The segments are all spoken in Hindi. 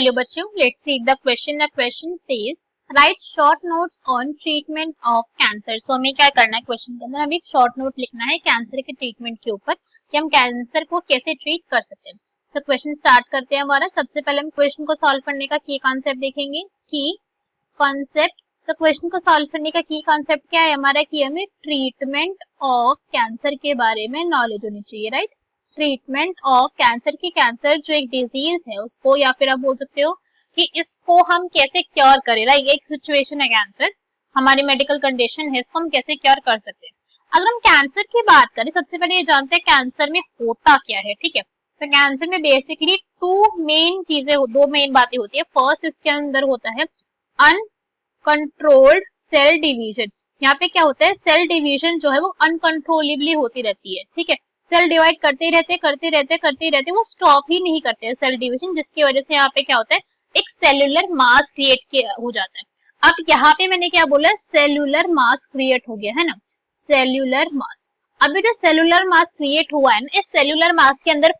चलिए बच्चों, let's see the question. The question says write short notes on treatment of cancer. So हमें क्या करना है, क्वेश्चन के अंदर हमें एक शॉर्ट नोट लिखना है कैंसर के ट्रीटमेंट के ऊपर कि हम कैंसर को कैसे ट्रीट कर सकते हैं। सो क्वेश्चन स्टार्ट करते हैं हमारा। सबसे पहले हम क्वेश्चन को सॉल्व करने का की कॉन्सेप्ट देखेंगे। की कॉन्सेप्ट, सो क्वेश्चन को सॉल्व करने का की कॉन्सेप्ट क्या है हमारा कि हमें ट्रीटमेंट ऑफ कैंसर के बारे में नॉलेज होनी चाहिए, राइट। ट्रीटमेंट ऑफ कैंसर की, कैंसर जो एक डिजीज है उसको, या फिर आप बोल सकते हो कि इसको हम कैसे क्योर करें, राइट। एक सिचुएशन है कैंसर, हमारी मेडिकल कंडीशन है, इसको हम कैसे क्योर कर सकते हैं। अगर हम कैंसर की बात करें, सबसे पहले ये जानते हैं कैंसर में होता क्या है, ठीक है। तो कैंसर में बेसिकली दो मेन बातें होती है। फर्स्ट, इसके अंदर होता है अनकंट्रोल्ड सेल डिवीजन। यहाँ पे क्या होता है, सेल डिवीजन जो है वो अनकंट्रोलेबली होती रहती है, ठीक है। सेल डिवाइड करते रहते, वो स्टॉप ही नहीं करते सेल डिवीजन, जिसकी वजह से यहाँ पे क्या होता है, एक सेल्यूलर मास क्रिएट हो जाता है। अब यहाँ पे मैंने क्या बोला, सेल्यूलर मास क्रिएट हो गया है ना, सेल्यूलर मास। अभी जो सेल्यूलर मास क्रिएट हुआ है ना, इस सेल्यूलर मास के अंदर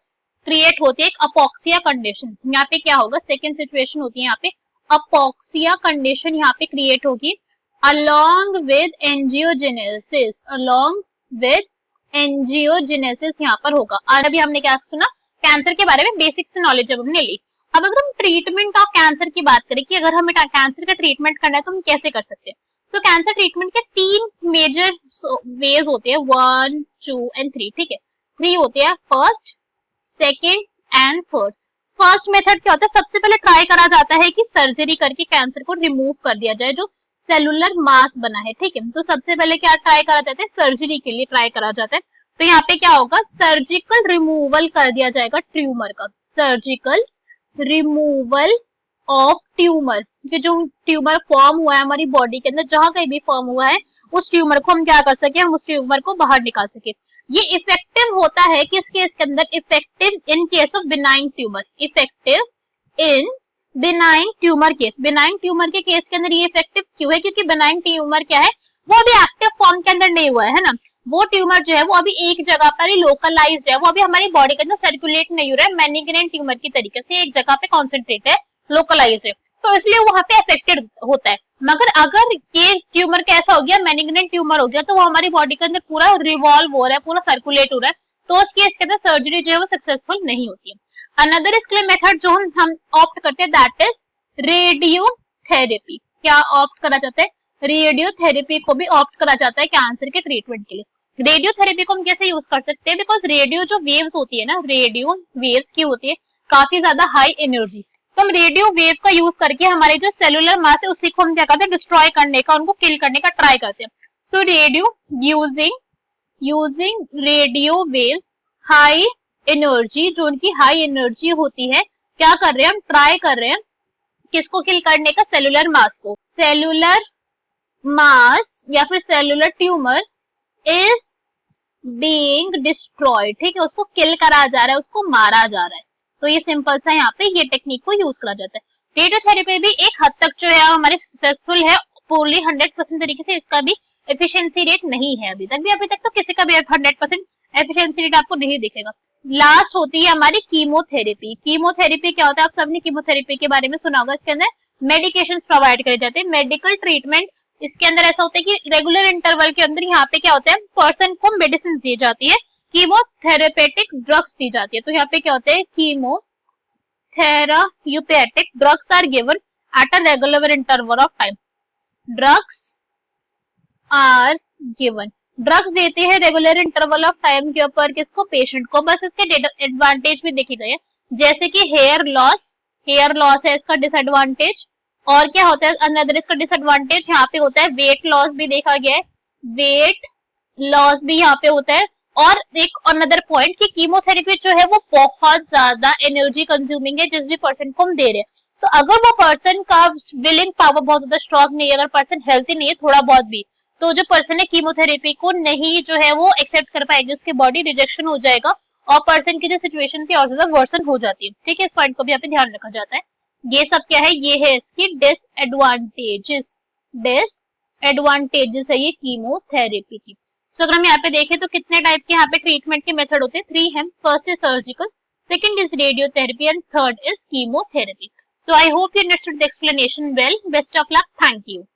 क्रिएट होती है एक अपॉक्सिया कंडीशन। यहाँ पे क्या होगा, सेकेंड सिचुएशन होती है यहाँ पे अपॉक्सिया कंडीशन यहाँ पे क्रिएट होगी along with angiogenesis, along with angiogenesis यहाँ पर होगा। और अभी हमने क्या सुना, कैंसर के बारे में बेसिक से नॉलेज जब हमने ली। अब अगर हम ट्रीटमेंट ऑफ कैंसर की बात करें कि अगर हमें कैंसर का ट्रीटमेंट करना है तो हम कैसे कर सकते हैं। सो कैंसर ट्रीटमेंट के तीन मेजर वेज होते हैं, 1, 2 एंड 3, ठीक है। 3 होते हैं, first, second and third. First method क्या होता है, सबसे पहले ट्राई करा जाता है कि सर्जरी करके कैंसर को रिमूव कर दिया जाए जो सेलुलर मास बना है, ठीक है। तो सबसे पहले क्या ट्राई करा जाता है, सर्जरी के लिए ट्राई करा जाता है। तो यहाँ पे क्या होगा, सर्जिकल रिमूवल कर दिया जाएगा ट्यूमर का, सर्जिकल रिमूवल ऑफ ट्यूमर। कि जो ट्यूमर फॉर्म हुआ है हमारी बॉडी के अंदर, जहां कहीं भी फॉर्म हुआ है, उस ट्यूमर को हम क्या कर सके, हम उस ट्यूमर को बाहर निकाल सके। ये इफेक्टिव होता है किस केस के अंदर, effective in case of benign tumour, effective in benign tumour case. Benign tumour के केस के अंदर ये इफेक्टिव क्यों है, क्योंकि बिनाइन ट्यूमर क्या है, वो अभी एक्टिव फॉर्म के अंदर नहीं हुआ है ना। वो ट्यूमर जो है वो अभी एक जगह पर ही लोकलाइज्ड है, वो अभी हमारी बॉडी के अंदर सर्कुलेट नहीं हो रहा है, मैलिग्नेंट ट्यूमर की तरीके से एक जगह पे कॉन्सेंट्रेट है, लोकलाइज्ड है, तो इसलिए वहां पे अफेक्टेड होता है। मगर अगर ये ट्यूमर कैसा हो गया, मैलिग्नेंट ट्यूमर हो गया, तो वो हमारी बॉडी के अंदर पूरा रिवॉल्व हो रहा है, पूरा सर्कुलेट हो रहा है, तो उस केस के अंदर सर्जरी जो है वो सक्सेसफुल नहीं होती है। अनदर इसके लिए मेथड जो हम ऑप्ट करते हैं, दैट इज रेडियोथेरेपी। क्या ऑप्ट करा जाता है, रेडियोथेरेपी को भी ऑप्ट करा जाता है कैंसर के ट्रीटमेंट के लिए। रेडियोथेरेपी को हम कैसे यूज कर सकते हैं, बिकॉज रेडियो जो वेव्स होती है ना, रेडियो वेव्स की होती है काफी ज्यादा हाई एनर्जी, तो हम रेडियो वेव का यूज करके हमारे जो सेलुलर मास है उसी को हम क्या करते हैं, डिस्ट्रॉय करने का, उनको किल करने का ट्राई करते हैं। So radio using radio waves high energy, जो उनकी हाई एनर्जी होती है, क्या कर रहे हैं हम, ट्राई कर रहे हैं किसको किल करने का, सेलुलर मास को। सेलुलर मास या फिर cellular tumour is being destroyed, ठीक है, उसको किल करा जा रहा है, उसको मारा जा रहा है। तो ये सिंपल सा यहाँ पे ये टेक्निक को यूज करा जाता है। रेडियोथेरेपी भी एक हद तक जो है हमारे सक्सेसफुल है, पूरी 100% तरीके से इसका भी एफिशिएंसी रेट नहीं है अभी तक तो किसी का भी 100% एफिशिएंसी रेट आपको नहीं दिखेगा। लास्ट होती है हमारी कीमोथेरेपी। कीमोथेरेपी क्या होता है, आप सबने कीमोथेरेपी के बारे में सुना होगा। इसके अंदर मेडिकेशंस प्रोवाइड करे जाते हैं, मेडिकल ट्रीटमेंट। इसके अंदर ऐसा होता है कि रेगुलर इंटरवल के अंदर यहाँ पे क्या होता है, पर्सन को मेडिसिन दी जाती है, कीमोथेरेपेटिक ड्रग्स दी जाती है। तो यहाँ पे क्या होता है, chemotherapeutic drugs are given at a regular interval of time. Drugs are given, drugs देते हैं रेगुलर इंटरवल ऑफ टाइम के ऊपर, किसको, पेशेंट को। बस इसके एडवांटेज भी देखे गए, जैसे कि हेयर लॉस है इसका डिसएडवांटेज। और क्या होता है अनदर इसका डिसएडवांटेज, यहाँ पे होता है वेट लॉस भी देखा गया है, वेट लॉस भी यहाँ पे होता है। और एक अनदर पॉइंट कि कीमोथेरेपी जो है वो बहुत ज्यादा एनर्जी कंज्यूमिंग है जिस भी पर्सन को हम दे रहे हैं। सो अगर वो पर्सन का विलिंग पावर बहुत ज्यादा स्ट्रॉन्ग नहीं है, अगर पर्सन हेल्थी नहीं है थोड़ा बहुत भी, तो जो पर्सन है कीमोथेरेपी को नहीं जो है वो एक्सेप्ट कर पाएगी, उसकी बॉडी रिजेक्शन हो जाएगा और पर्सन की जो सिचुएशन थी और ज्यादा वर्सन हो जाती है, ठीक है। इस पॉइंट को भी यहाँ पे ध्यान रखा जाता है। ये सब क्या है, ये है इसकी डिसएडवांटेजेस है ये कीमोथेरेपी की। सो अगर हम यहाँ पे देखें तो कितने टाइप के यहाँ पे ट्रीटमेंट के मेथड होते हैं, 3 हैं। First is surgical, second is radiotherapy and third is chemotherapy. So I hope you understood the explanation well. Best of luck. Thank you.